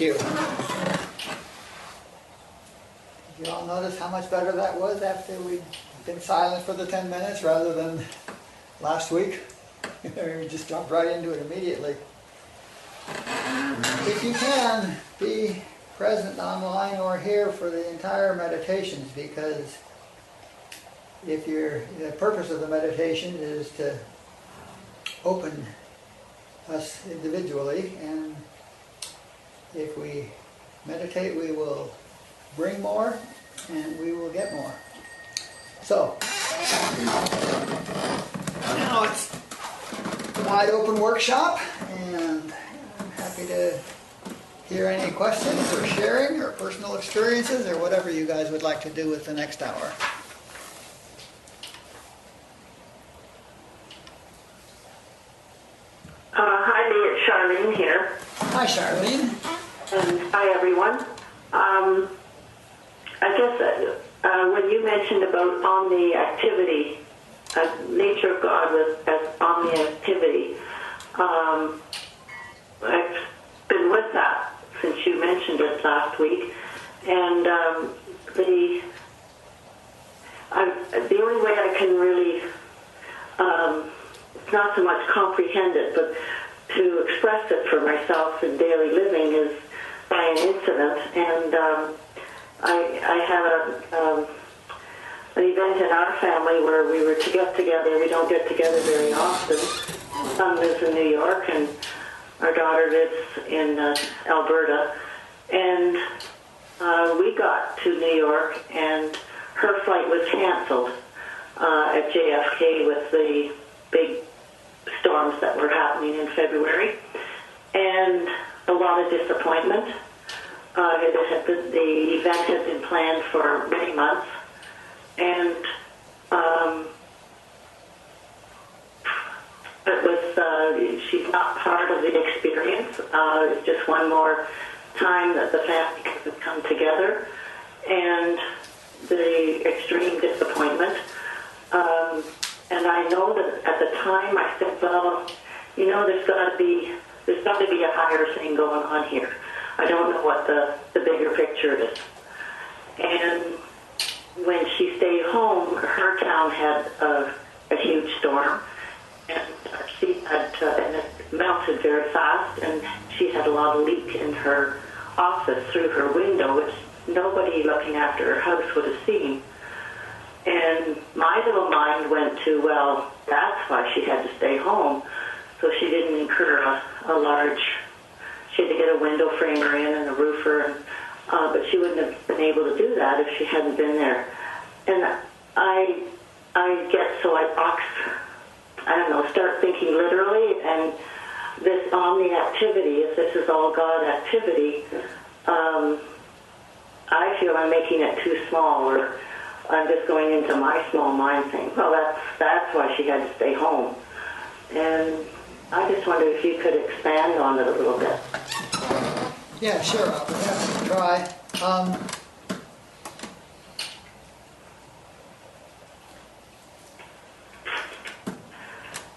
Thank you. Did you all notice how much better that was after we'd been silent for the 10 minutes rather than last week? We just jumped right into it immediately. If you can, be present online or here for the entire meditations, because if the purpose of the meditation is to open us individually, and if we meditate, we will bring more and we will get more. So, now it's a wide open workshop, and I'm happy to hear any questions or sharing or personal experiences or whatever you guys would like to do with the next hour. Hi, Lee, it's Charlene here. Hi, Charlene. And hi, everyone. I guess when you mentioned about omni-activity, nature of God was as omni-activity, I've been with that since you mentioned it last week. And the only way I can really, it's not so much comprehend it, but to express it for myself in daily living is by an incident. And I had an event in our family where we were to get together. We don't get together very often. My son lives in New York, and our daughter lives in Alberta. And we got to New York, and her flight was canceled at JFK with the big storms that were happening in February, and a lot of disappointment. The event had been planned for many months, and it was, she's not part of the experience. It's just one more time that the family could come together, and the extreme disappointment. And I know that at the time I said, well, you know, there's got to be a higher thing going on here. I don't know what the bigger picture is. And when she stayed home, her town had a huge storm, and and it melted very fast, and she had a lot of leak in her office through her window, which nobody looking after her house would have seen. And my little mind went to, well, that's why she had to stay home, so she didn't incur a large, she had to get a window framer in and a roofer, but she wouldn't have been able to do that if she hadn't been there. And I get, so I box, I don't know, start thinking literally, and this omni-activity, if this is all God activity, I feel I'm making it too small, or I'm just going into my small mind saying, well, that's why she had to stay home. And I just wonder if you could expand on it a little bit. Yeah, sure. I'll be happy to try.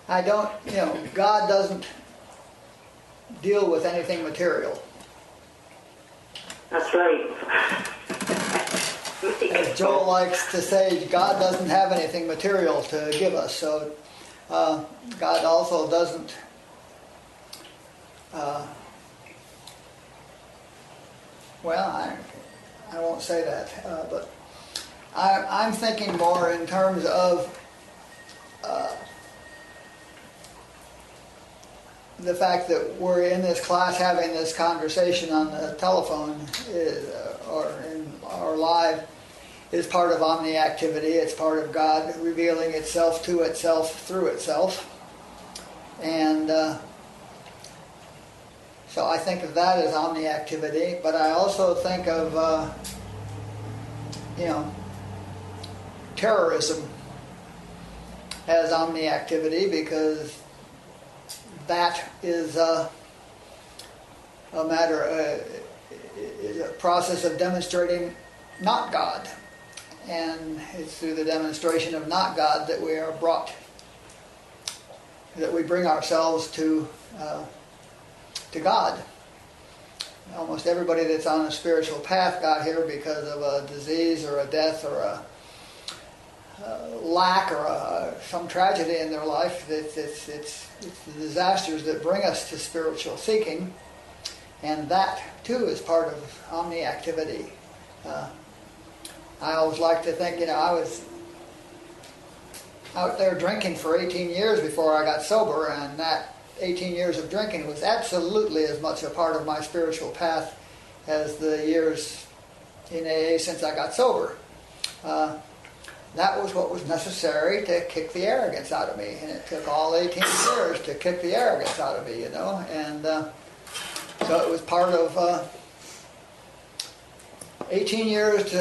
I don't, God doesn't deal with anything material. That's right. As Joel likes to say, God doesn't have anything material to give us. So God also doesn't well, I won't say that, but I'm thinking more in terms of the fact that we're in this class having this conversation on the telephone or in our live is part of omni-activity. It's part of God revealing itself to itself through itself. And so I think of that as omni-activity, but I also think of, terrorism as omni-activity, because that is a process of demonstrating not God. And it's through the demonstration of not God that we are that we bring ourselves to God. almost everybody that's on a spiritual path got here because of a disease or a death or a lack or some tragedy in their life. It's the disasters that bring us to spiritual seeking, and that too is part of omni-activity. I always like to think, I was out there drinking for 18 years before I got sober, and that 18 years of drinking was absolutely as much a part of my spiritual path as the years in AA since I got sober. That was what was necessary to kick the arrogance out of me, and it took all 18 years to kick the arrogance out of me, and so it was part of 18 years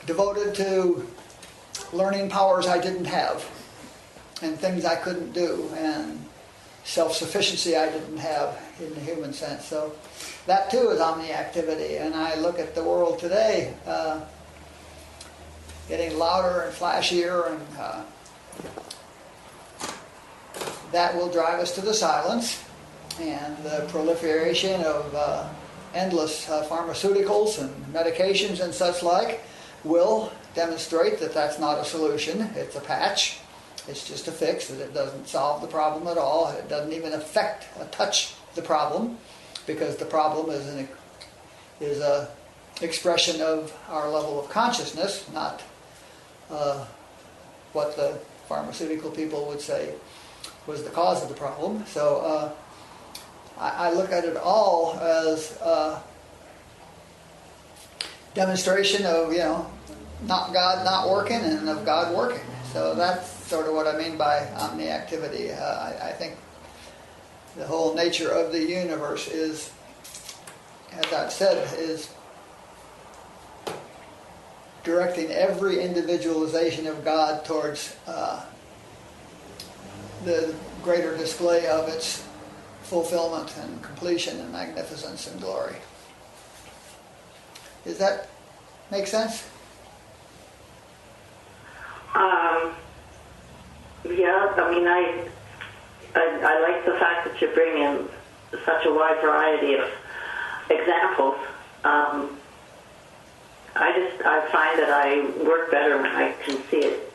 devoted to learning powers I didn't have, and things I couldn't do, and self-sufficiency I didn't have in the human sense. So that too is omni-activity, and I look at the world today getting louder and flashier, and that will drive us to the silence, and the proliferation of endless pharmaceuticals and medications and such like will demonstrate that that's not a solution. It's a patch. It's just a fix, that it doesn't solve the problem at all. It doesn't even touch the problem, because the problem is a expression of our level of consciousness, not what the pharmaceutical people would say was the cause of the problem. So I look at it all as a demonstration of, not God not working and of God working. So that's sort of what I mean by omni-activity. I think the whole nature of the universe is, as I've said, is directing every individualization of God towards the greater display of its fulfillment and completion and magnificence and glory. Does that make sense? Yeah, I like the fact that you bring in such a wide variety of examples. I find that I work better when I can see it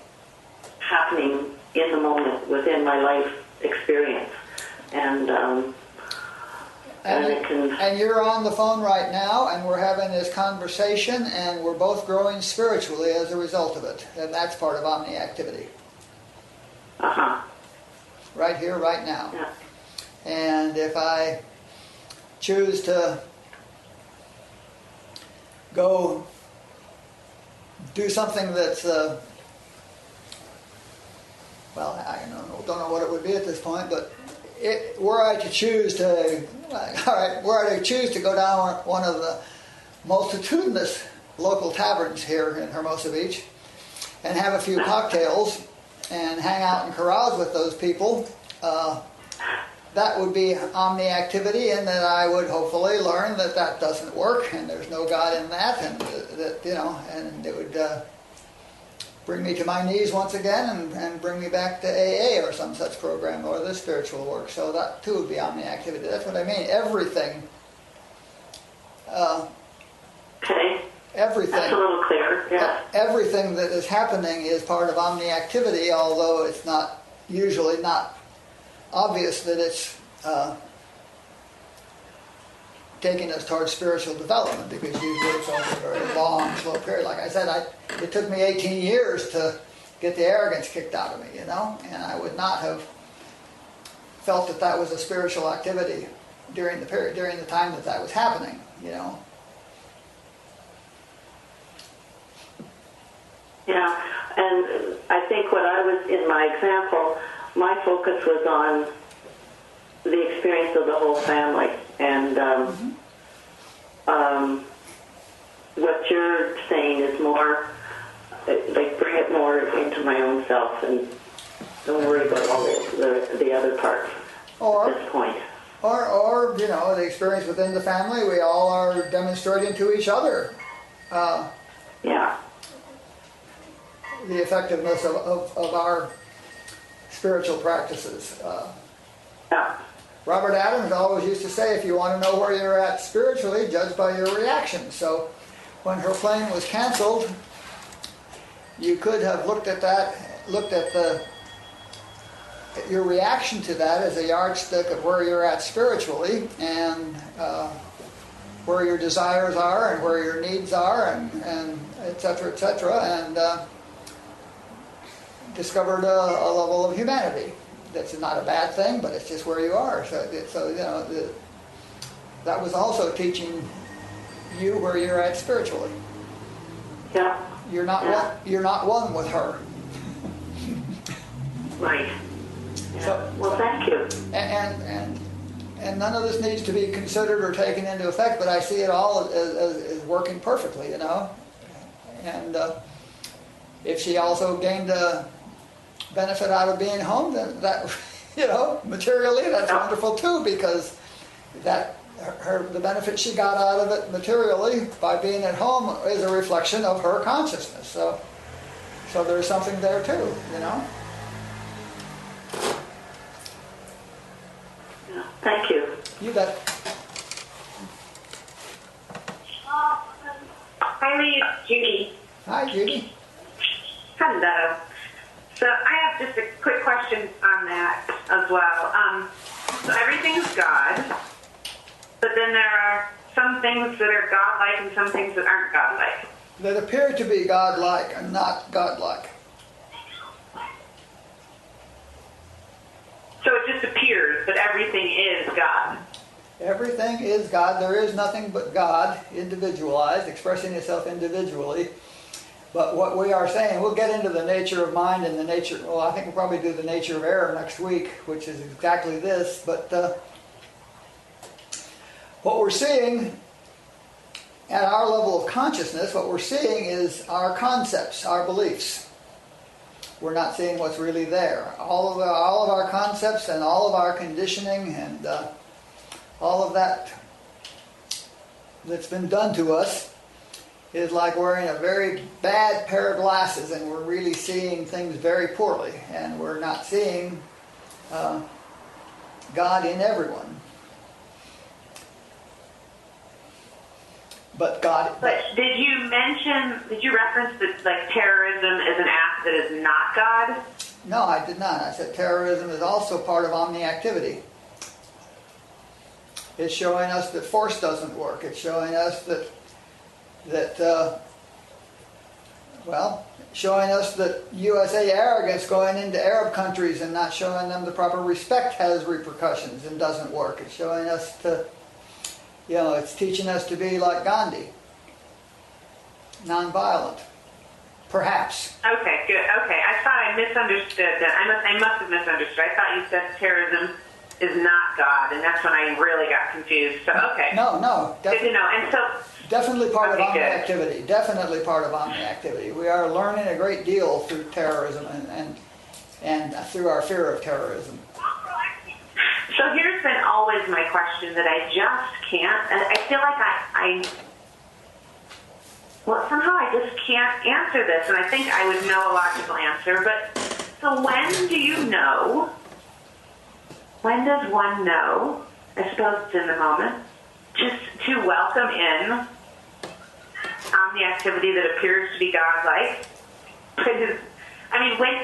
happening in the moment within my life experience, and you're on the phone right now, and we're having this conversation, and we're both growing spiritually as a result of it, and that's part of omni-activity. Right here, right now. Yeah. And if I choose to go do something that's, I don't know what it would be at this point, but were I to choose to go down one of the multitudinous local taverns here in Hermosa Beach and have a few cocktails and hang out and carouse with those people, that would be omni-activity, and that I would hopefully learn that doesn't work, and there's no God in that, and and it would bring me to my knees once again and bring me back to AA or some such program, or the spiritual work. So that too would be omni-activity. That's what I mean. Everything. Okay. Everything. That's a little clearer, yeah. Everything that is happening is part of omni-activity, although it's usually not obvious that it's taking us towards spiritual development, because usually it's over a very long, slow period. Like I said, it took me 18 years to get the arrogance kicked out of me, and I would not have felt that was a spiritual activity during the time that was happening, Yeah, and I think what I was, in my example, my focus was on the experience of the whole family, and what you're saying is more, like, bring it more into my own self, and don't worry about all the other parts at this point. Or the experience within the family, we all are demonstrating to each other. Yeah. The effectiveness of our spiritual practices. Yeah. Robert Adams always used to say, if you want to know where you're at spiritually, judge by your reaction. So when her plane was canceled, you could have looked at your reaction to that as a yardstick of where you're at spiritually, and where your desires are and where your needs are, and et cetera, and discovered a level of humanity. That's not a bad thing, but it's just where you are. So that was also teaching you where you're at spiritually. Yeah. You're not one with her. Right. Yeah. So, well, thank you. And none of this needs to be considered or taken into effect, but I see it all as working perfectly, And if she also gained a benefit out of being home, then that, materially, that's wonderful too, because the benefit she got out of it materially by being at home is a reflection of her consciousness. So there's something there too, Thank you. You bet. Hi, Lee. It's Judy. Hi, Judy. Hello. So I have just a quick question on that as well. So everything's God, but then there are some things that are godlike and some things that aren't godlike. That appear to be godlike and not godlike. So it just appears that everything is God. Everything is God. There is nothing but God, individualized, expressing itself individually. But what we are saying, we'll get into the nature of mind and I think we'll probably do the nature of error next week, which is exactly this. But what we're seeing at our level of consciousness, what we're seeing is our concepts, our beliefs. We're not seeing what's really there. All of our concepts and all of our conditioning and all of that's been done to us is like wearing a very bad pair of glasses, and we're really seeing things very poorly, and we're not seeing God in everyone. But God. But did you reference that like terrorism is an act that is not God? No, I did not. I said terrorism is also part of omni-activity. It's showing us that force doesn't work. It's showing us showing us that USA arrogance going into Arab countries and not showing them the proper respect has repercussions and doesn't work. It's showing us it's teaching us to be like Gandhi, nonviolent, perhaps. Okay, good. Okay, I thought I misunderstood that. I must have misunderstood. I thought you said terrorism is not God, and that's when I really got confused. So, okay. No. Good to know. And so, definitely part of omni-activity. omni-activity. Definitely part of omni-activity. We are learning a great deal through terrorism and through our fear of terrorism. So here's been always my question that I just can't, and I feel like somehow I just can't answer this, and I think I would know a logical answer, but so when does one know, I suppose it's in the moment, just to welcome in the activity that appears to be godlike?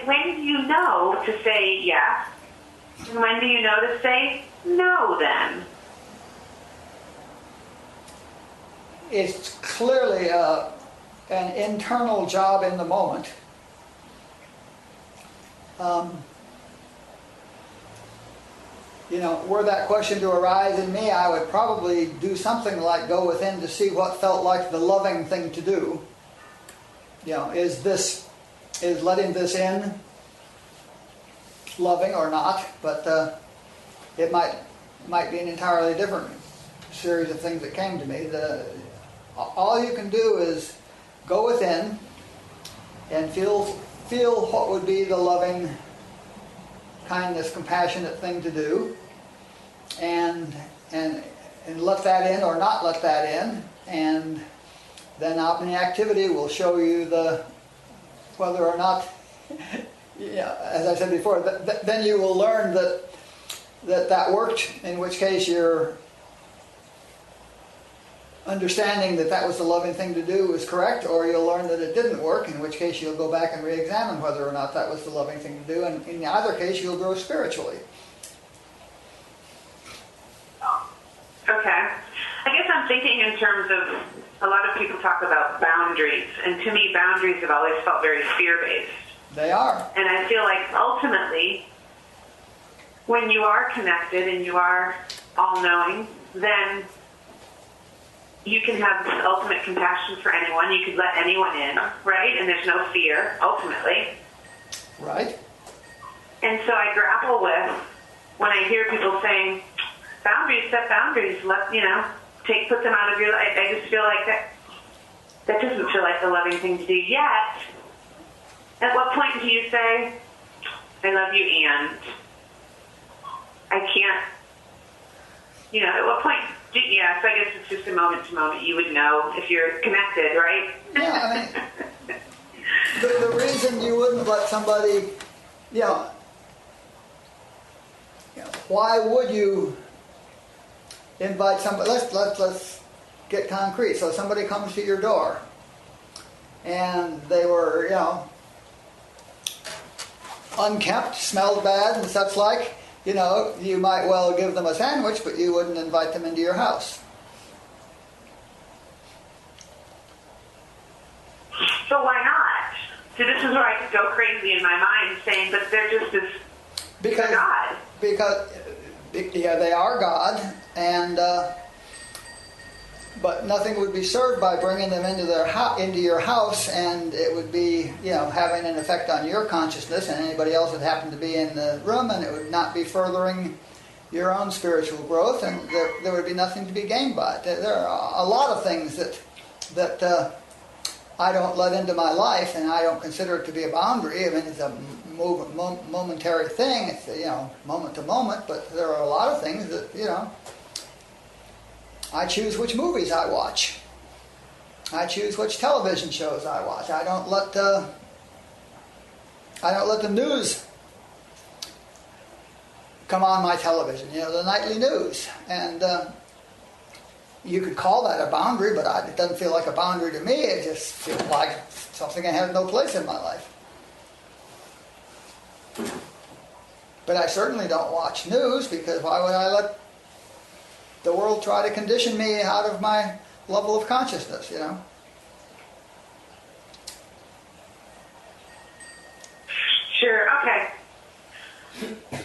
When do you know to say yes? And when do you know to say no then? It's clearly an internal job in the moment. Were that question to arise in me, I would probably do something like go within to see what felt like the loving thing to do. Is letting this in loving or not? But it might be an entirely different series of things that came to me. All you can do is go within and feel what would be the loving, kindness, compassionate thing to do, and let that in or not let that in, and then omni-activity will show you whether or not, as I said before, then you will learn that worked, in which case you're understanding that was the loving thing to do is correct, or you'll learn that it didn't work, in which case you'll go back and re-examine whether or not that was the loving thing to do, and in either case you'll grow spiritually. Okay. I guess I'm thinking in terms of, a lot of people talk about boundaries, and to me boundaries have always felt very fear-based. They are. And I feel like ultimately, when you are connected and you are all-knowing, then you can have this ultimate compassion for anyone. You could let anyone in, right? And there's no fear, ultimately. Right. And so I grapple with, when I hear people saying, boundaries, set boundaries, put them out of your life. I just feel like that doesn't feel like the loving thing to do yet. At what point do you say, I love you and I can't, at what point, so I guess it's just a moment to moment. You would know if you're connected, right? Yeah, I mean, the reason you wouldn't let somebody, why would you invite somebody? Let's get concrete. So somebody comes to your door, and they were, unkempt, smelled bad, and such like. You might well give them a sandwich, but you wouldn't invite them into your house. So why not? So this is where I could go crazy in my mind, saying, but they're just as God. Because they are God, and but nothing would be served by bringing them into your house, and it would be having an effect on your consciousness and anybody else that happened to be in the room, and it would not be furthering your own spiritual growth, and there would be nothing to be gained by it. There are a lot of things that I don't let into my life, and I don't consider it to be a boundary. I mean, it's a momentary thing. It's moment to moment, but there are a lot of things that I choose which movies I watch. I choose which television shows I watch. I don't let the news come on my television. The nightly news, and you could call that a boundary, but it doesn't feel like a boundary to me. It just feels like something I have no place in my life. But I certainly don't watch news, because why would I let the world try to condition me out of my level of consciousness, Sure, okay.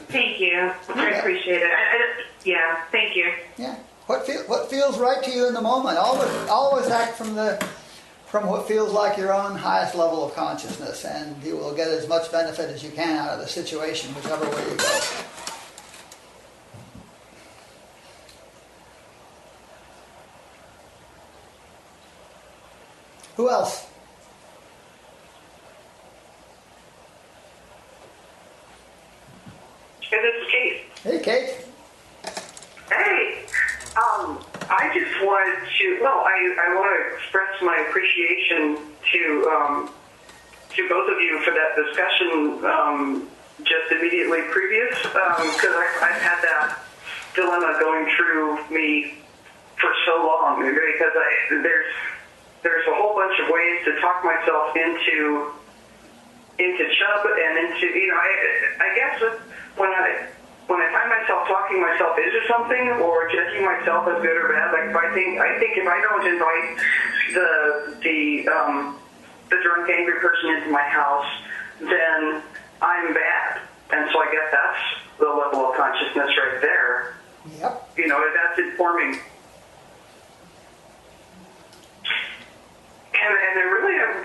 Thank you. I appreciate it. Thank you. Yeah. What feels right to you in the moment? Always act from what feels like your own highest level of consciousness, and you will get as much benefit as you can out of the situation, whichever way you go. Who else? Hey, this is Keith. Hey, Kate. Hey, I just wanted to, I want to express my appreciation to both of you for that discussion just immediately previous, because I've had that dilemma going through me for so long, because there's a whole bunch of ways to talk myself into chub and into, I guess when I find myself talking myself into something or judging myself as good or bad, like I think if I don't invite the drunk angry person into my house, then I'm bad. And so I guess that's the level of consciousness right there. Yep. That's informing. And I really have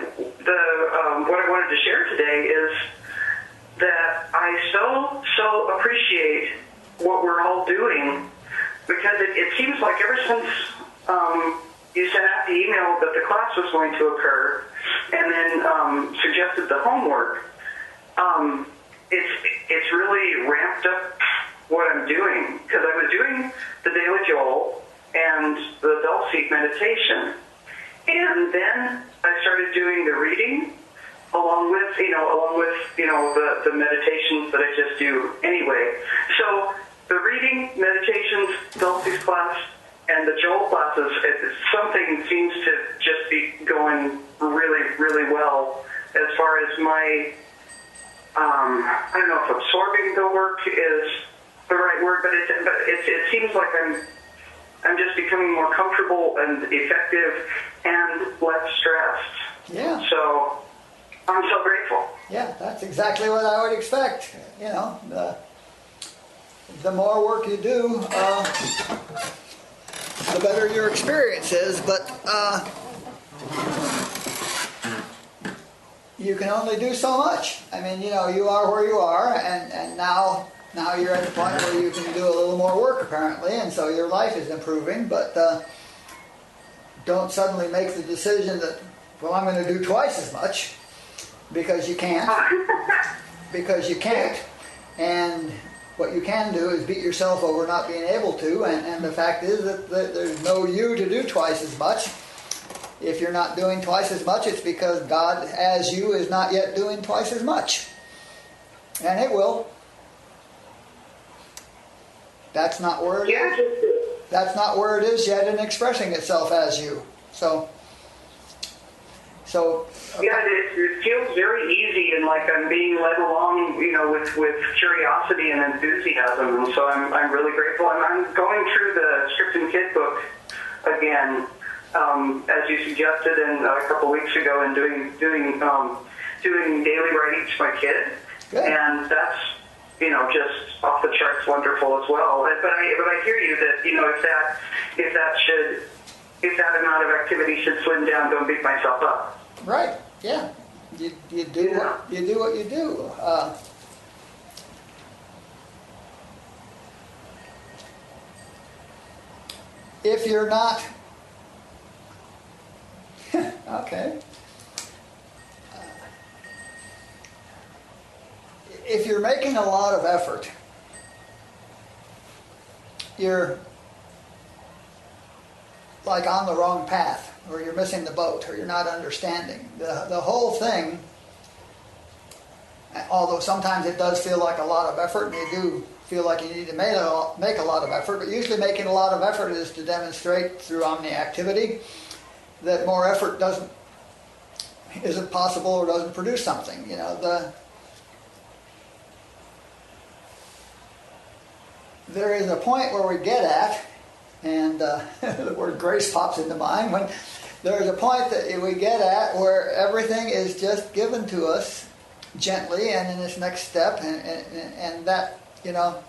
what I wanted to share today is that I so appreciate what we're all doing, because it seems like ever since you sent out the email that the class was going to occur, and then suggested the homework, it's really ramped up what I'm doing, because I was doing the Daily Joel and the Bell Seat meditation, and then I started doing the reading along with the meditations that I just do anyway. So the reading, meditations, Dulce's class, and the Joel classes, something seems to just be going really, really well as far as my, I don't know if absorbing the work is the right word, but it seems like I'm just becoming more comfortable and effective and less stressed. Yeah. So I'm so grateful. Yeah, that's exactly what I would expect. You know, the more work you do, the better your experience is. But you can only do so much. I mean, you know, you are where you are, and now you're at the point where you can do a little more work apparently, and so your life is improving. But don't suddenly make the decision that, well, I'm going to do twice as much, because you can't. Because you can't. And what you can do is beat yourself over not being able to, and the fact is that there's no you to do twice as much. If you're not doing twice as much, it's because God as you is not yet doing twice as much. And it will. That's not where it is. That's not where it is yet in expressing itself as you. So yeah, it feels very easy, and like I'm being led along, you know, with curiosity and enthusiasm, and so I'm really grateful. And I'm going through the Script and Kid book again, as you suggested, and a couple weeks ago, and doing daily writing to my kid. Good. And that's, you know, just off the charts wonderful as well. But I hear you that, you know, if that amount of activity should slim down, don't beat myself up. right, yeah, you do what you do. If you're not okay. If you're making a lot of effort, you're like on the wrong path, or you're missing the boat, or you're not understanding. The whole thing, although sometimes it does feel like a lot of effort, and you do feel like you need to make a lot of effort, but usually making a lot of effort is to demonstrate through omni-activity that more effort isn't possible or doesn't produce something. You know, there is a point where we get at, and the word grace pops into mind, when there is a point that we get at where everything is just given to us gently and in this next step, and that, you know,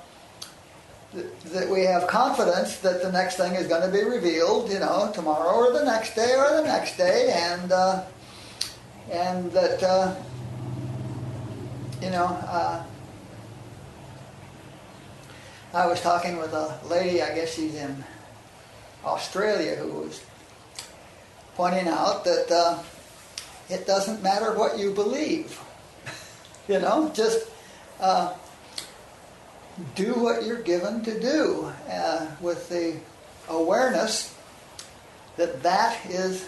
that we have confidence that the next thing is going to be revealed, you know, tomorrow or the next day, and that, you know, I was talking with a lady, I guess she's in Australia, who was pointing out that it doesn't matter what you believe. You know, just do what you're given to do with the awareness that is,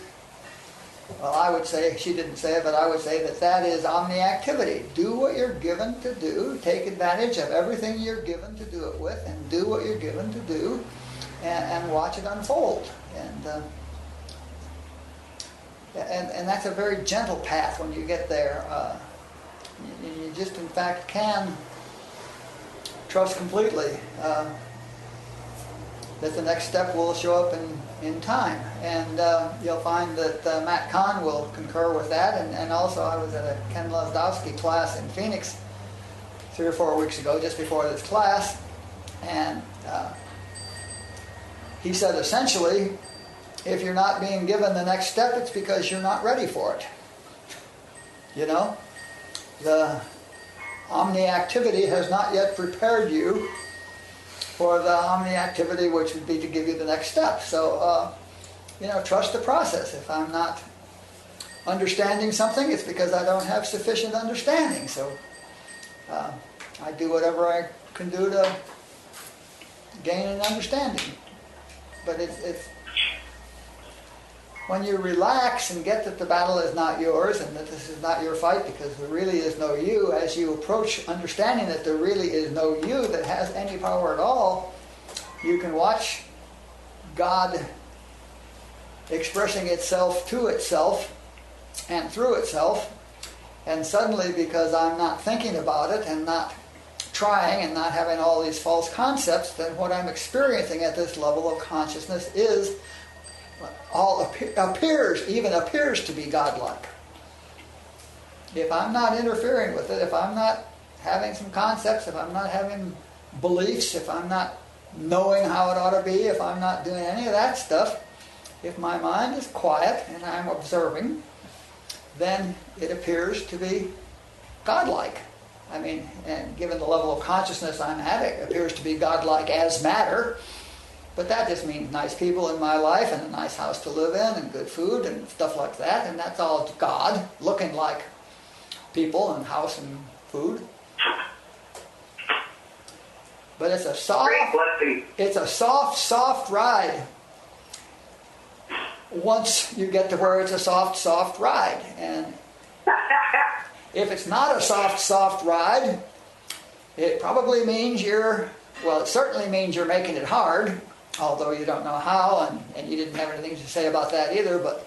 well, I would say, she didn't say it, but I would say that is omni-activity. Do what you're given to do. Take advantage of everything you're given to do it with, and do what you're given to do, and watch it unfold. And that's a very gentle path when you get there. You just, in fact, can trust completely that the next step will show up in time. And you'll find that Matt Kahn will concur with that. And also, I was at a Ken Lozdowski class in Phoenix 3 or 4 weeks ago, just before this class. And he said, essentially, if you're not being given the next step, it's because you're not ready for it. You know? The omni-activity has not yet prepared you for the omni-activity, which would be to give you the next step. So, you know, trust the process. If I'm not understanding something, it's because I don't have sufficient understanding. So, I do whatever I can do to gain an understanding. But it's when you relax and get that the battle is not yours and that this is not your fight because there really is no you, as you approach understanding that there really is no you that has any power at all, you can watch God expressing itself to itself and through itself, and suddenly, because I'm not thinking about it and not trying and not having all these false concepts, then what I'm experiencing at this level of consciousness is even appears to be godlike. If I'm not interfering with it, if I'm not having some concepts, if I'm not having beliefs, if I'm not knowing how it ought to be, if I'm not doing any of that stuff, if my mind is quiet and I'm observing, then it appears to be godlike. I mean, and given the level of consciousness I'm at, it appears to be godlike as matter. But that just means nice people in my life and a nice house to live in and good food and stuff like that. And that's all God, looking like people and house and food. But it's a soft ride. Once you get to where it's a soft ride. And if it's not a soft ride, it probably means it certainly means you're making it hard, although you don't know how, and you didn't have anything to say about that either, but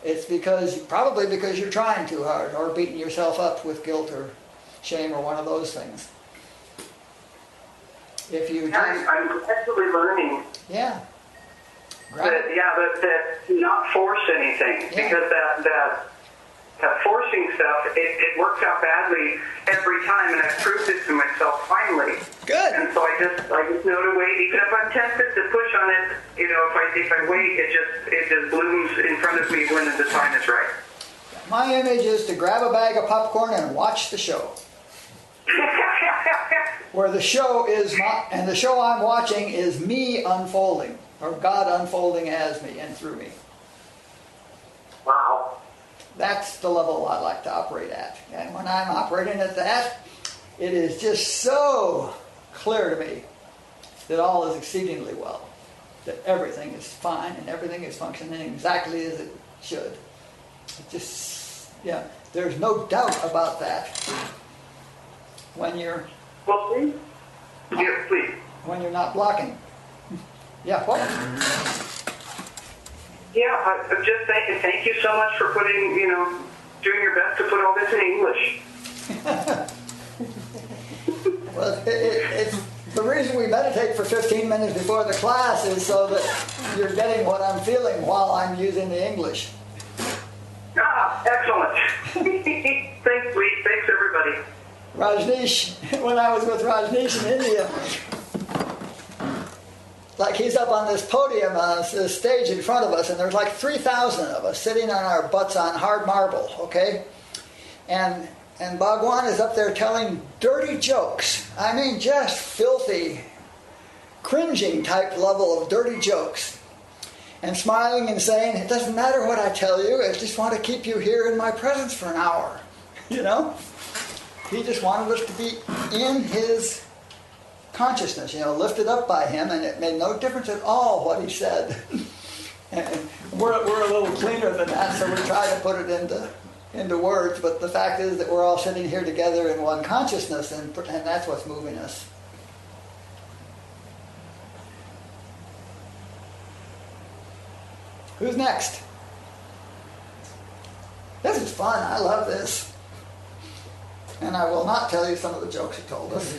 it's probably because you're trying too hard, or beating yourself up with guilt or shame or one of those things. I'm gradually learning. Yeah. That not force anything, because that forcing stuff, it works out badly every time, and I've proved it to myself finally. Good. And so I just know to wait, even if I'm tempted to push on it. If I wait, it just blooms in front of me when the time is right. My image is to grab a bag of popcorn and watch the show. Where the show is and the show I'm watching is me unfolding, or God unfolding as me and through me. Wow. That's the level I like to operate at. And when I'm operating at that, it is just so clear to me that all is exceedingly well. That everything is fine and everything is functioning exactly as it should. There's no doubt about that. When you're... Well, please. Yeah, please. When you're not blocking. Yeah, what? Yeah, I'm just saying thank you so much for doing your best to put all this in English. Well, it's the reason we meditate for 15 minutes before the class is so that you're getting what I'm feeling while I'm using the English. Ah, excellent. Thanks, Lee. Thanks, everybody. Rajneesh, when I was with Rajneesh in India, like he's up on this podium, this stage in front of us, and there's like 3,000 of us sitting on our butts on hard marble, okay? And Bhagwan is up there telling dirty jokes. I mean, just filthy, cringing type level of dirty jokes. And smiling and saying, it doesn't matter what I tell you, I just want to keep you here in my presence for an hour, you know? He just wanted us to be in his consciousness, lifted up by him, and it made no difference at all what he said. And we're a little cleaner than that, so we try to put it into words, but the fact is that we're all sitting here together in one consciousness, and that's what's moving us. Who's next? This is fun. I love this. And I will not tell you some of the jokes he told us.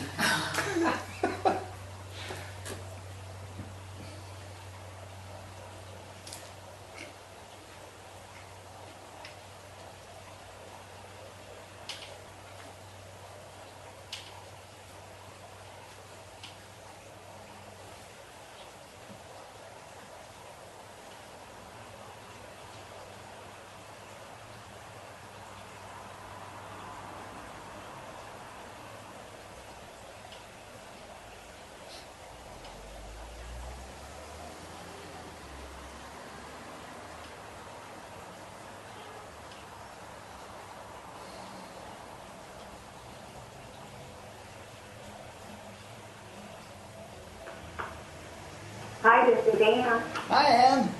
Hi, this is Ann. Hi, Ann.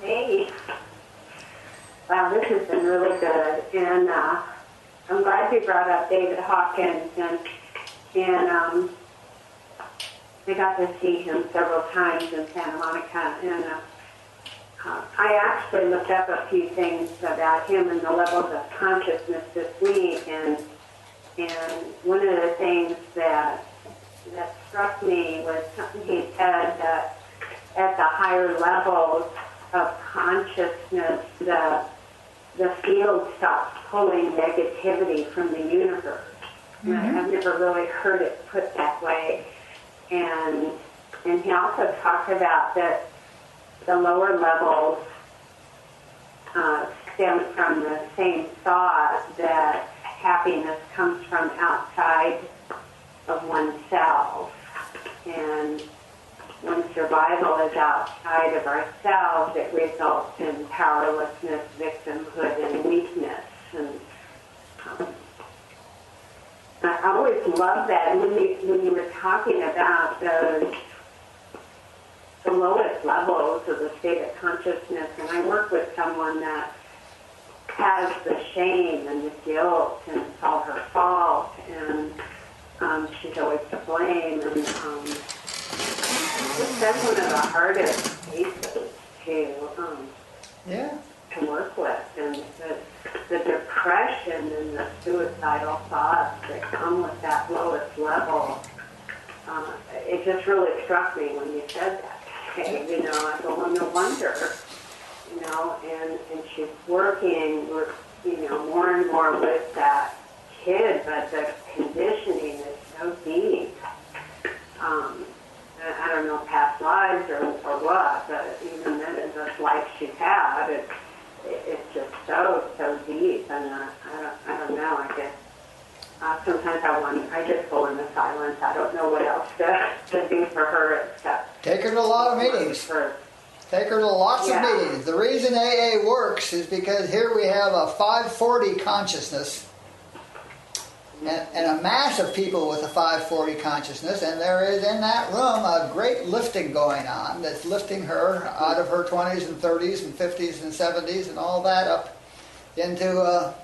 Hey. Wow, this has been really good, and I'm glad you brought up David Hawkins, and I got to see him several times in Santa Monica, and I actually looked up a few things about him and the levels of consciousness this week, and one of the things that struck me was something he said that at the higher levels of consciousness, the field stops pulling negativity from the universe. Mm-hmm. I've never really heard it put that way. And he also talked about that the lower levels stem from the same thought that happiness comes from outside of oneself. And when survival is outside of ourselves, it results in powerlessness, victimhood, and weakness. And I always love that. And when you were talking about the lowest levels of the state of consciousness, and I work with someone that has the shame and the guilt, and it's all her fault, and she's always to blame, and that's one of the hardest cases to work with, and the depression and the suicidal thoughts that come with that lowest level. It just really struck me when you said that. Okay, I go, well, no wonder, and she's working, more and more with that kid, but the conditioning is so deep. I don't know, past lives or what, but even then, the life she's had, it's just so deep, and I don't know, I guess. Sometimes I just go into silence. I don't know what else to do for her except take her to a lot of meetings. Take her to lots of meetings. The reason AA works is because here we have a 540 consciousness and a mass of people with a 540 consciousness, and there is in that room a great lifting going on that's lifting her out of her 20s and 30s and 50s and 70s and all that up into a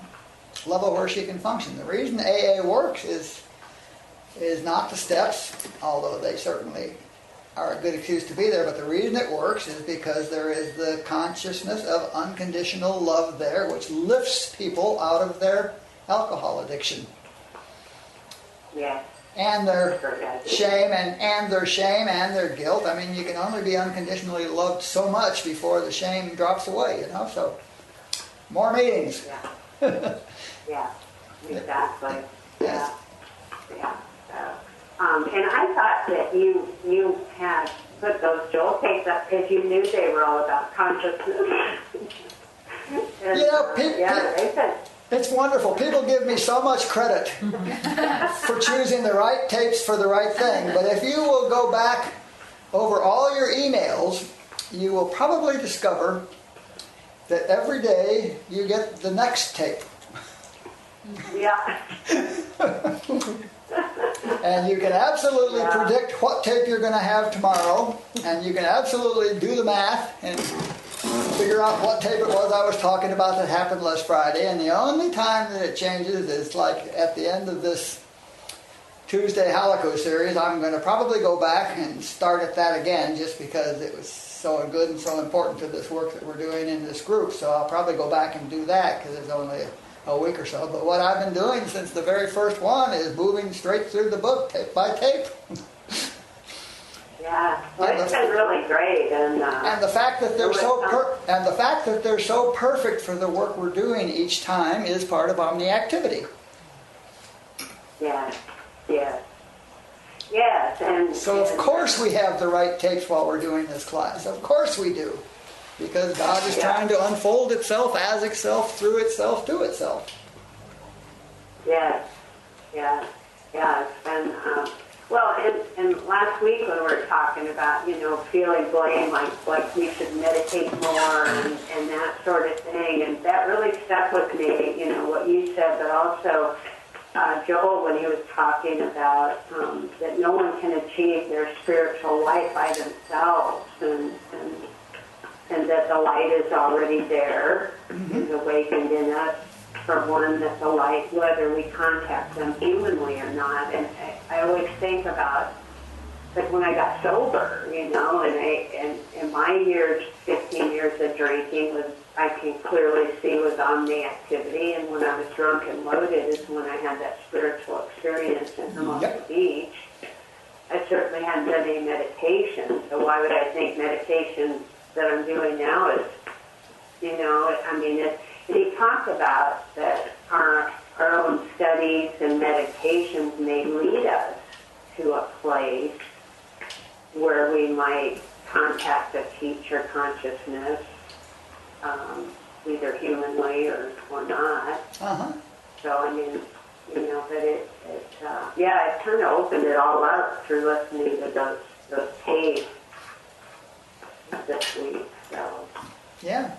level where she can function. The reason AA works is not the steps, although they certainly are a good excuse to be there, but the reason it works is because there is the consciousness of unconditional love there, which lifts people out of their alcohol addiction. Yeah. And their shame and their guilt. I mean, you can only be unconditionally loved so much before the shame drops away, so more meetings. Yeah. Yeah, exactly. Yes. Yeah. And I thought that you had put those Joel tapes up because you knew they were all about consciousness. And, they said it's wonderful. People give me so much credit for choosing the right tapes for the right thing. But if you will go back over all your emails, you will probably discover that every day you get the next tape. Yeah. And you can absolutely predict what tape you're going to have tomorrow, and you can absolutely do the math and figure out what tape it was I was talking about that happened last Friday. And the only time that it changes is like at the end of this Tuesday Holocaust series. I'm going to probably go back and start at that again just because it was so good and so important to this work that we're doing in this group. So I'll probably go back and do that because it's only a week or so. But what I've been doing since the very first one is moving straight through the book, tape by tape. Yeah, well, it's been really great, and the fact that they're so perfect for the work we're doing each time is part of omni-activity. Yes, and so of course we have the right tapes while we're doing this class. Of course we do. Because God is trying to unfold itself as itself, through itself, to itself. Yes. And and last week when we were talking about, feeling blame, like we should meditate more and that sort of thing, and that really stuck with me, what you said, but also Joel, when he was talking about that no one can achieve their spiritual life by themselves, and and that the light is already there, is awakened in us. For one, that the light, whether we contact them humanly or not, and I always think about, like when I got sober, you know, and in my years, 15 years of drinking was, I can clearly see, was omni activity, and when I was drunk and loaded is when I had that spiritual experience in Hermosa Beach. I certainly hadn't done any meditation, so why would I think meditation that I'm doing now is, you know, I mean, and he talked about that our own studies and meditations may lead us to a place where we might contact a teacher consciousness, either humanly or not. So, I mean, you know, but it kind of opened it all up through listening to those tapes this week, so. Yeah.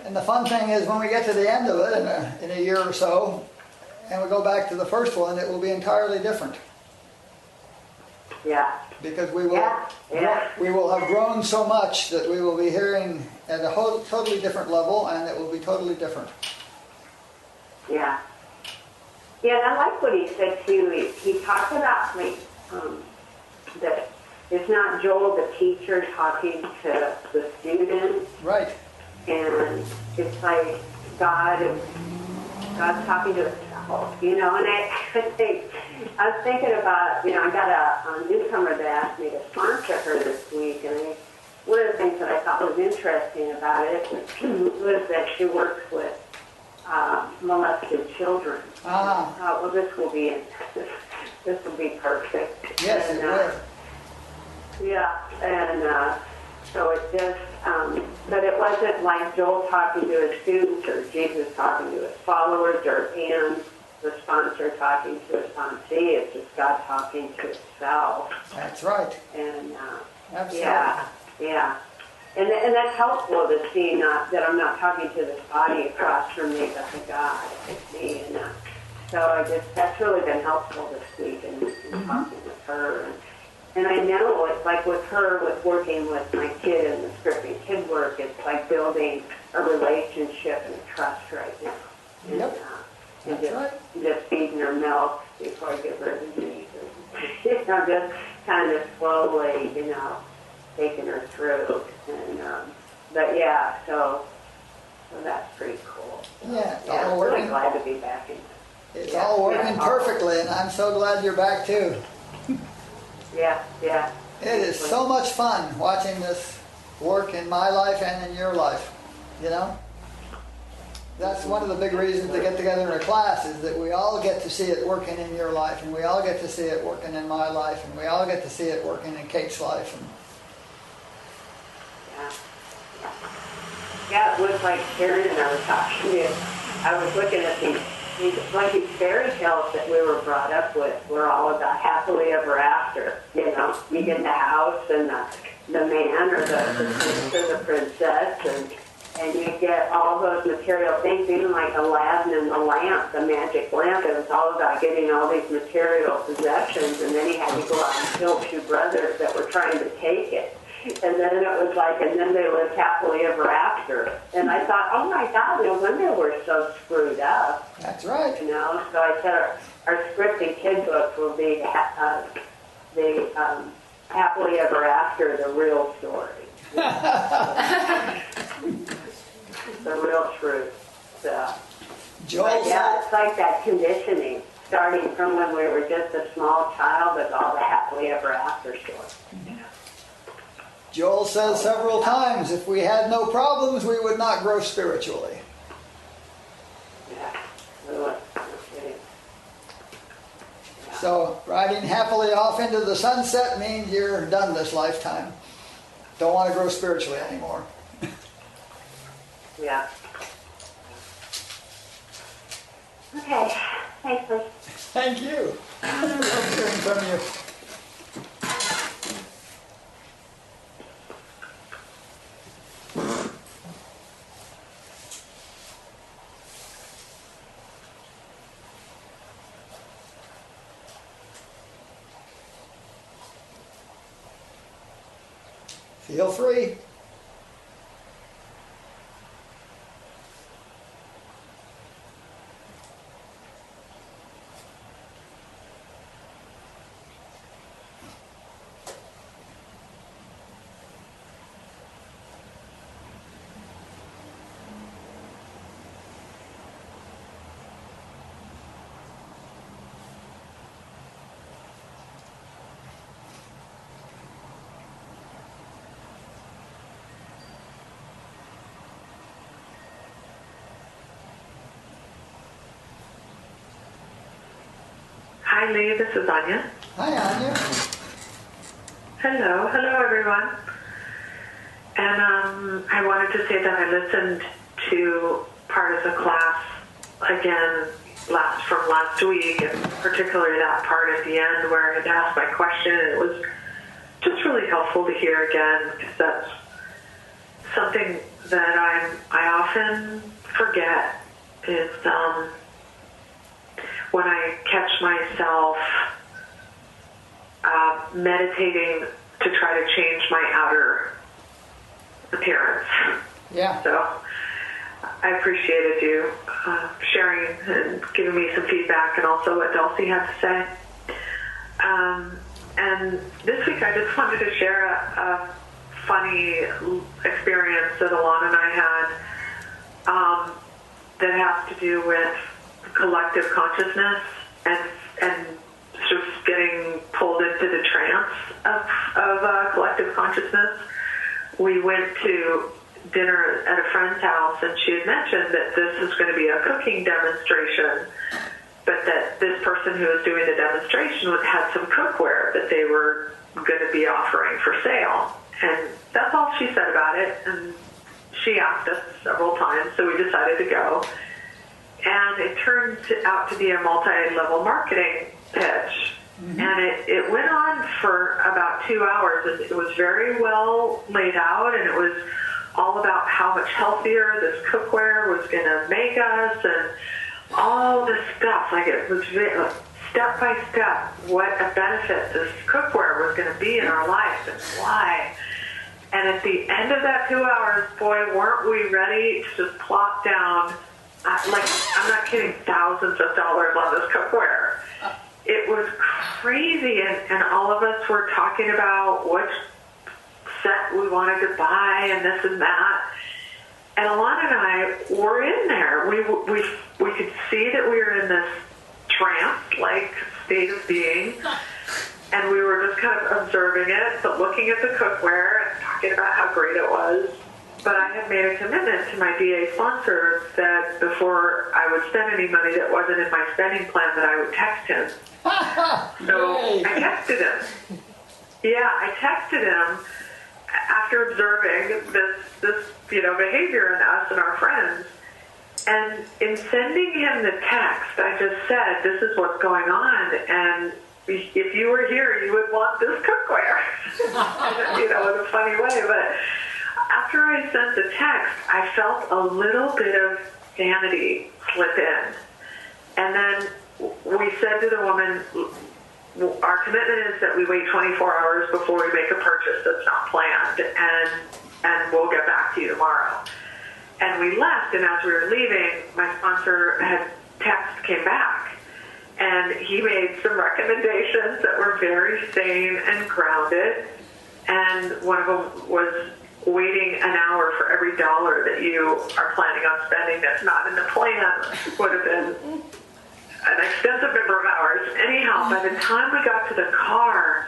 And the fun thing is when we get to the end of it in a year or so, and we go back to the first one, it will be entirely different. Yeah. Because we will have grown so much that we will be hearing at a totally different level, and it will be totally different. Yeah. Yeah, and I like what he said too. He talked about like that it's not Joel the teacher talking to the student. Right. And it's like God's talking to himself, you know, and I was thinking about, you know, I got a newcomer that asked me to sponsor her this week, and one of the things that I thought was interesting about it was that she works with molested children. Well, this will be perfect. Yes, and, it will. Yeah, and so it just, but it wasn't like Joel talking to his students or Jesus talking to his followers or Anne, the sponsor, talking to his sponsee. It's just God talking to himself. That's right. And Absolutely. yeah. And that's helpful to see that I'm not talking to this body across from me, but the God. It's me. And so that's really been helpful this week in talking with her. And I know it's like with her, with working with my kid and the scripting kid work, it's like building a relationship and trust right now. And, and just feeding her milk before I give her the meat. You know, just kind of slowly, you know, taking her through. And but yeah, so that's pretty cool. Yeah, it's all I'm working. really glad to be back in. It's all working perfectly, and I'm so glad you're back too. Yeah. It is so much fun watching this work in my life and in your life, you know? That's one of the big reasons to get together in a class, is that we all get to see it working in your life, and we all get to see it working in my life, and we all get to see it working in Kate's life. And yeah, it was like Karen and I were talking to. I was looking at these fairy tales that we were brought up with were all about happily ever after. You know, you get the house and the man or the prince or the princess, and you get all those material things, even like Aladdin and the lamp, the magic lamp. It was all about getting all these material possessions, and then he had to go out and kill two brothers that were trying to take it. And then it was like, and then they lived happily ever after. And I thought, oh my God, no wonder we're so screwed up. that's right. You know, so I said our scripted kid book will be the happily ever after, the real story. The real truth. So. Joel Yeah, it's like that conditioning, starting from when we were just a small child with all the happily ever after stories. Joel says several times, if we had no problems, we would not grow spiritually. Yeah, really. So riding happily off into the sunset means you're done this lifetime. Don't want to grow spiritually anymore. Yeah. Okay. Thanks, Liz. Thank you. Love hearing from you. Feel free. Hi Lee, this is Anya. Hi, Anya. Hello everyone. And I wanted to say that I listened to part of the class again from last week, and particularly that part at the end where it asked my question. And it was just really helpful to hear again, because that's something that I often forget is when I catch myself meditating to try to change my outer appearance. Yeah. So I appreciated you sharing and giving me some feedback, and also what Dulcie had to say. And this week I just wanted to share a funny experience that Alana and I had that has to do with collective consciousness and sort of getting pulled into the trance of collective consciousness. We went to dinner at a friend's house, and she had mentioned that this is going to be a cooking demonstration, but that this person who was doing the demonstration had some cookware that they were going to be offering for sale. And that's all she said about it, and she asked us several times, so we decided to go. And it turned out to be a multi-level marketing pitch. Mm-hmm. And it went on for about 2 hours, and it was very well laid out, and it was all about how much healthier this cookware was going to make us, and all this stuff. Like, it was step by step what a benefit this cookware was going to be in our life and why. And at the end of that 2 hours, boy, weren't we ready to just plop down, like, I'm not kidding, thousands of dollars on this cookware. It was crazy, and all of us were talking about which set we wanted to buy and this and that. And Alana and I were in there. We could see that we were in this trance-like state of being, and we were just kind of observing it, but looking at the cookware and talking about how great it was. But I had made a commitment to my DA sponsor that before I would spend any money that wasn't in my spending plan, that I would text him. So I texted him. Yeah, I texted him after observing this behavior in us and our friends. And in sending him the text, I just said, this is what's going on, and if you were here, you would want this cookware. In a funny way. But after I sent the text, I felt a little bit of sanity slip in. And then we said to the woman, our commitment is that we wait 24 hours before we make a purchase that's not planned, and we'll get back to you tomorrow. And we left, and as we were leaving, my sponsor came back, and he made some recommendations that were very sane and grounded, and one of them was waiting an hour for every dollar that you are planning on spending that's not in the plan would have been an extensive number of hours. Anyhow, by the time we got to the car,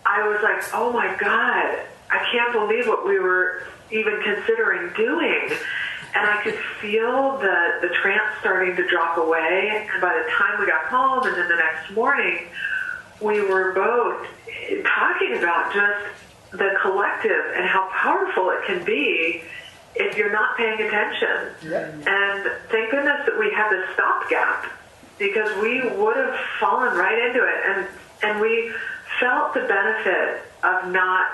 I was like, oh my God, I can't believe what we were even considering doing. And I could feel the trance starting to drop away. And by the time we got home, and then the next morning, we were both talking about just the collective and how powerful it can be if you're not paying attention. Yep. And thank goodness that we had this stopgap, because we would have fallen right into it. And we felt the benefit of not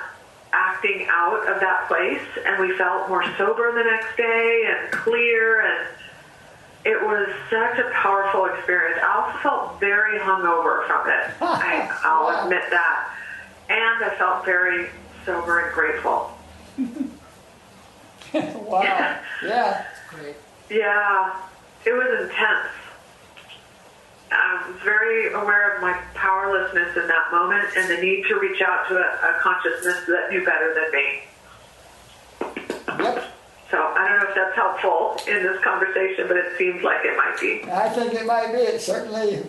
acting out of that place, and we felt more sober the next day and clear, and it was such a powerful experience. I also felt very hungover from it. I'll admit that. And I felt very sober and grateful. Wow. Yeah. Great. Yeah, it was intense. I was very aware of my powerlessness in that moment and the need to reach out to a consciousness that knew better than me. Yep. So I don't know if that's helpful in this conversation, but it seems like it might be. I think it might be. It certainly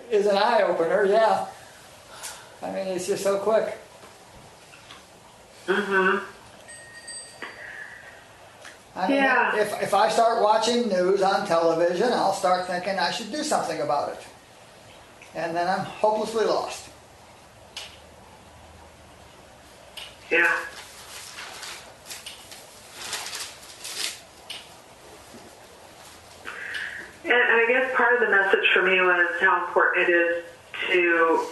is an eye-opener, yeah. I mean, it's just so quick. Mm-hmm. I mean, Yeah. if I start watching news on television, I'll start thinking I should do something about it. And then I'm hopelessly lost. Yeah. And I guess part of the message for me was how important it is to,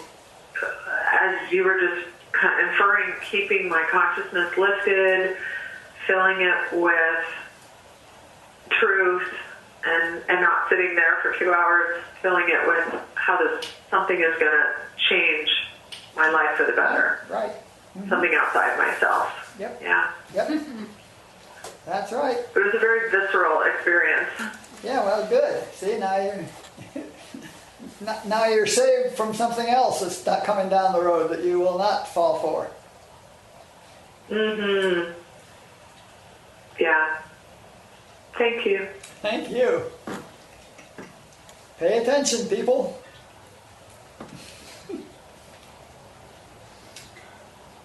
as you were just kind of inferring, keeping my consciousness lifted, filling it with truth, and not sitting there for 2 hours, filling it with how something is going to change my life for the better. Right. Something outside myself. Yep. Yeah. Yep. That's right. It was a very visceral experience. Yeah, well, good. See, now you're saved from something else that's not coming down the road that you will not fall for. Mm-hmm. Yeah. Thank you. Thank you. Pay attention, people.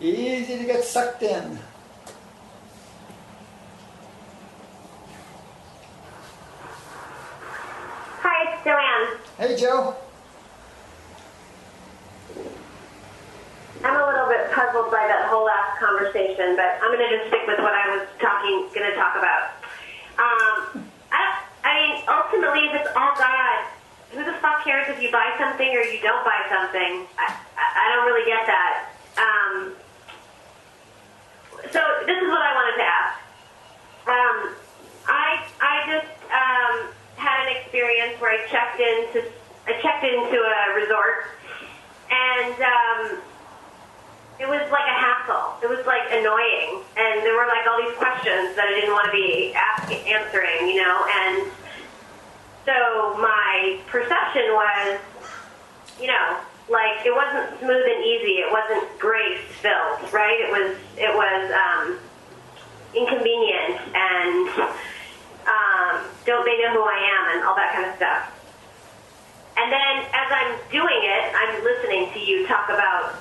Easy to get sucked in. Hi, it's Joanne. Hey, Joe. I'm a little bit puzzled by that whole last conversation, but I'm going to just stick with what I was going to talk about. I mean, ultimately, if it's all God, who the fuck cares if you buy something or you don't buy something? I don't really get that. So this is what I wanted to ask. I just had an experience where I checked into a resort, and it was like a hassle. It was like annoying, and there were like all these questions that I didn't want to be answering, you know. And so my perception was, you know, like it wasn't smooth and easy. It wasn't grace filled, right? It was inconvenient and don't they know who I am and all that kind of stuff. And then as I'm doing it, I'm listening to you talk about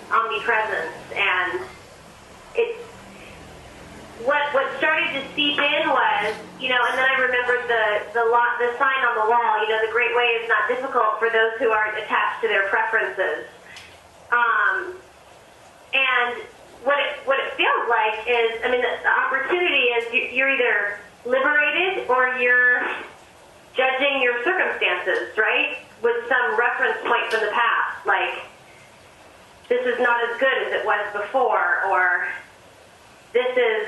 omnipresence, and what started to seep in was, you know, and then I remembered the sign on the wall, you know, the great way is not difficult for those who aren't attached to their preferences. And what it feels like is, I mean, the opportunity is you're either liberated or you're judging your circumstances, right? With some reference point from the past, like, this is not as good as it was before, or this is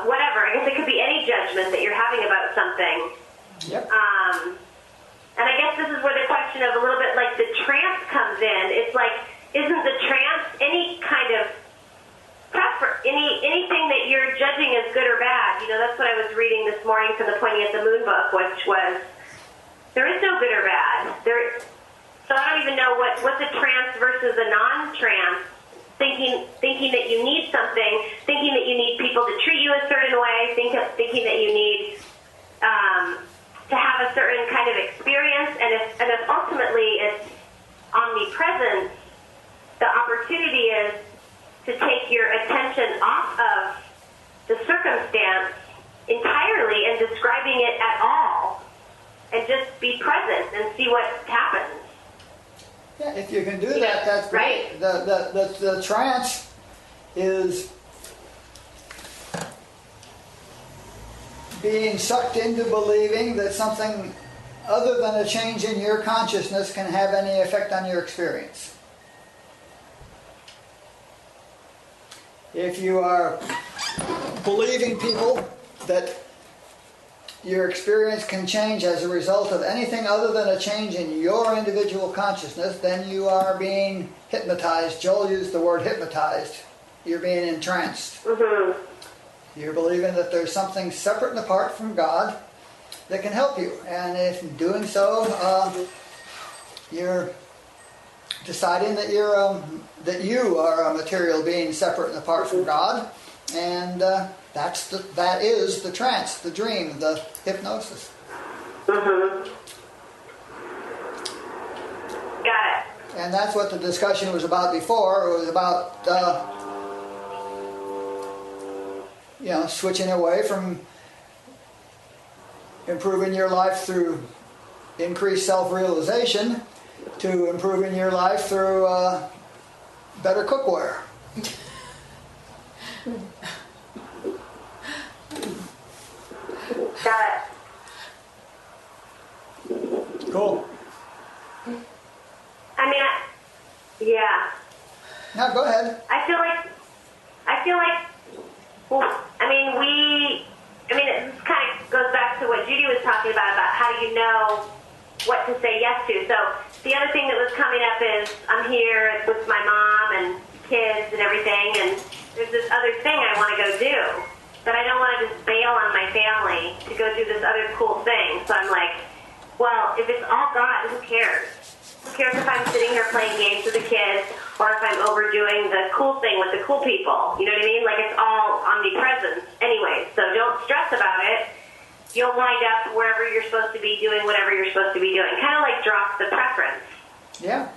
whatever. I guess it could be any judgment that you're having about something. Yep. And I guess this is where the question of a little bit like the trance comes in. It's like, isn't the trance any kind of anything that you're judging as good or bad? You know, that's what I was reading this morning from the Pointing at the Moon book, which was, there is no good or bad. So I don't even know what's a trance versus a non-trance. Thinking that you need something, thinking that you need people to treat you a certain way, thinking that you need to have a certain kind of experience, and if ultimately it's omnipresence, the opportunity is to take your attention off of the circumstance entirely and describing it at all, and just be present and see what happens. Yeah, if you can do that, that's great. Right. The trance is being sucked into believing that something other than a change in your consciousness can have any effect on your experience. If you are believing people that your experience can change as a result of anything other than a change in your individual consciousness, then you are being hypnotized. Joel used the word hypnotized. you're being entranced. Mhm. You're believing that there's something separate and apart from God that can help you. And if doing so, you're deciding that that you are a material being separate and apart from God. And that is the trance, the dream, the hypnosis. Mhm. Got it. And that's what the discussion was about before. It was about, switching away from improving your life through increased self-realization to improving your life through better cookware. Got it. Cool. I mean, yeah. Now go ahead. I feel like, well, it kind of goes back to what Judy was talking about how do you know what to say yes to. So the other thing that was coming up is I'm here with my mom and kids and everything, and there's this other thing I want to go do, but I don't want to just bail on my family to go do this other cool thing. So I'm like, well, if it's all God, who cares? Who cares if I'm sitting here playing games with the kids or if I'm overdoing the cool thing with the cool people? You know what I mean? Like, it's all omnipresent anyway, so don't stress about it. You'll wind up wherever you're supposed to be doing whatever you're supposed to be doing. Kind of like drop the preference. Yeah.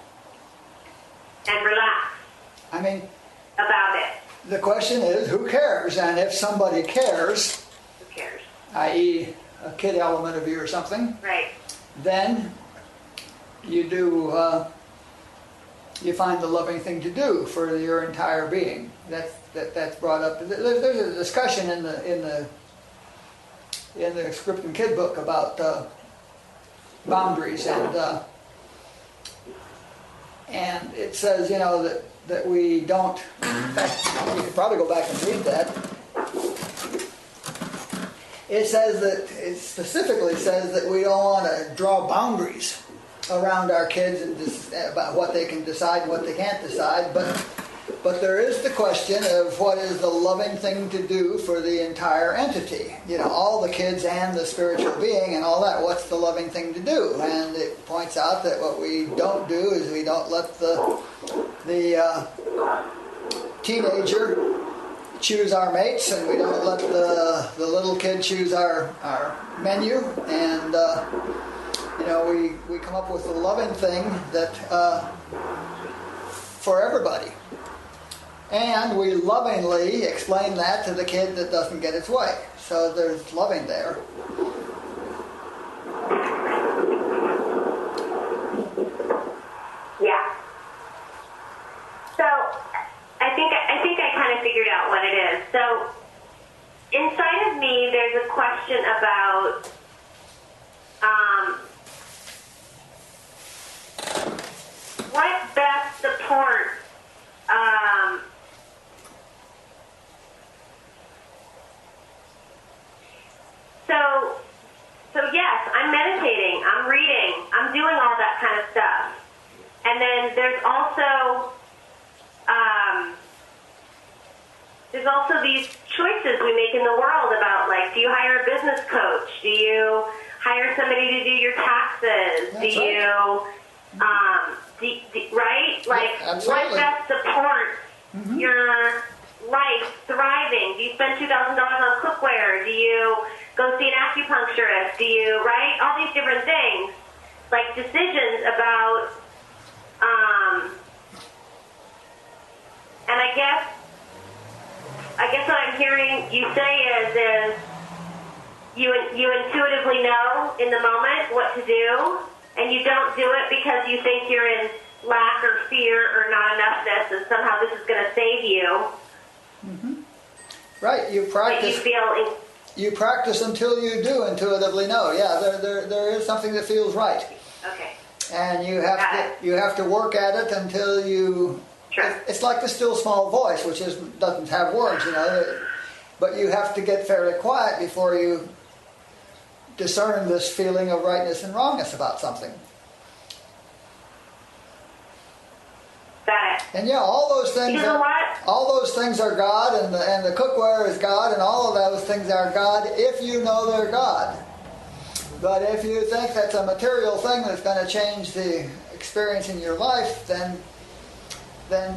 And relax. I mean, about it. The question is, who cares? And if somebody cares, Who cares? i.e. a kid element of you or something, Right. then you do, you find the loving thing to do for your entire being. That's brought up. There's a discussion in the Script and Kid book about boundaries, and it says, that we don't. In fact, you could probably go back and read that. It specifically says that we don't want to draw boundaries around our kids and about what they can decide and what they can't decide, but there is the question of what is the loving thing to do for the entire entity. All the kids and the spiritual being and all that. What's the loving thing to do? And it points out that what we don't do is we don't let the teenager choose our mates, and we don't let the little kid choose our menu, and we come up with a loving thing that for everybody, and we lovingly explain that to the kid that doesn't get its way. So there's loving there. Yeah. So I think I kind of figured out what it is. So inside of me, there's a question about what best supports so yes, I'm meditating, I'm reading, I'm doing all that kind of stuff. And then there's also these choices we make in the world about, like, do you hire a business coach? Do you hire somebody to do your taxes? That's right. Right? Like, Yeah, what best supports your life thriving? Do you spend $2,000 on cookware? Do you go see an acupuncturist? Do you, right? All these different things. Like, decisions about, and I guess what I'm hearing you say is you intuitively know in the moment what to do, and you don't do it because you think you're in lack or fear or not enoughness, and somehow this is going to save you. Mm-hmm. Right, you practice. But you feel you practice until you do intuitively know. Yeah, there is something that feels right. okay. And you have to work at it until you. Sure. It's like the still small voice, which doesn't have words, but you have to get fairly quiet before you discern this feeling of rightness and wrongness about something. Got it. And yeah, all those things. You know what? All those things are God, and the cookware is God, and all of those things are God if you know they're God. But if you think that's a material thing that's going to change the experience in your life, then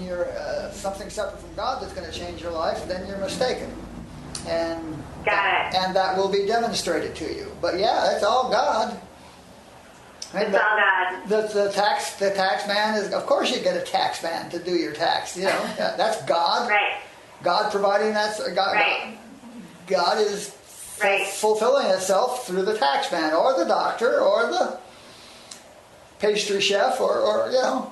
you're something separate from God that's going to change your life. Then you're mistaken, and Got it. and that will be demonstrated to you. But yeah, it's all God. It's all God. The tax man is, of course you get a tax man to do your tax, you know. That's God. Right. God providing that. God, Right. God is Right. fulfilling itself through the tax man or the doctor or the pastry chef or you know.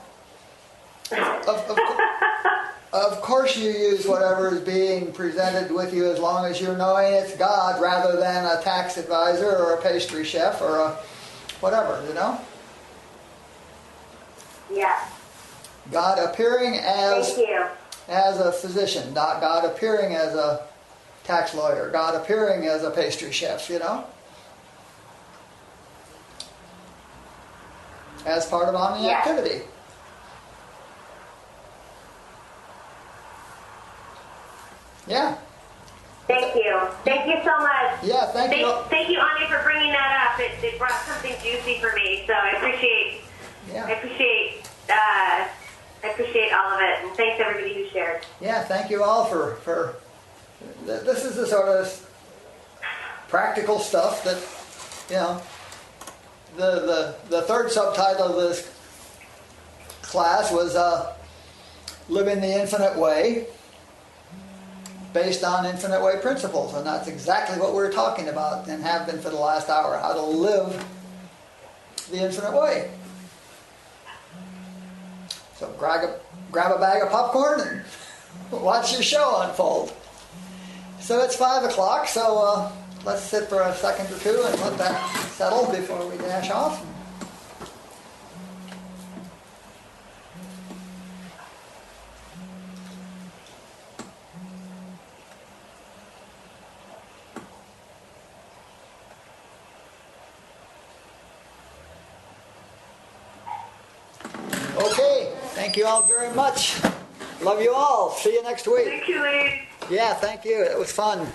Of course you use whatever is being presented with you as long as you're knowing it's God rather than a tax advisor or a pastry chef or a whatever, you know? Yeah. God appearing as Thank you. as a physician, not God appearing as a tax lawyer, God appearing as a pastry chef, you know? As part of omni Yeah. activity. Yeah. Thank you. Thank you so much. Yeah, thank you. Thank you, Anya, for bringing that up. It brought something juicy for me, so I appreciate all of it, and thanks everybody who shared. Yeah, thank you all for this is the sort of practical stuff that, you know, the third subtitle of this class was Living the Infinite Way, based on infinite way principles, and that's exactly what we're talking about and have been for the last hour, how to live the infinite way. So grab a bag of popcorn and watch your show unfold. So it's 5 o'clock, so let's sit for a second or two and let that settle before we dash off. Okay, thank you all very much. Love you all. See you next week. Thank you, Lee. Yeah, thank you. It was fun.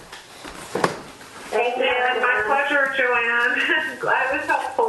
Thank you. My pleasure, Joanne. Glad it was helpful.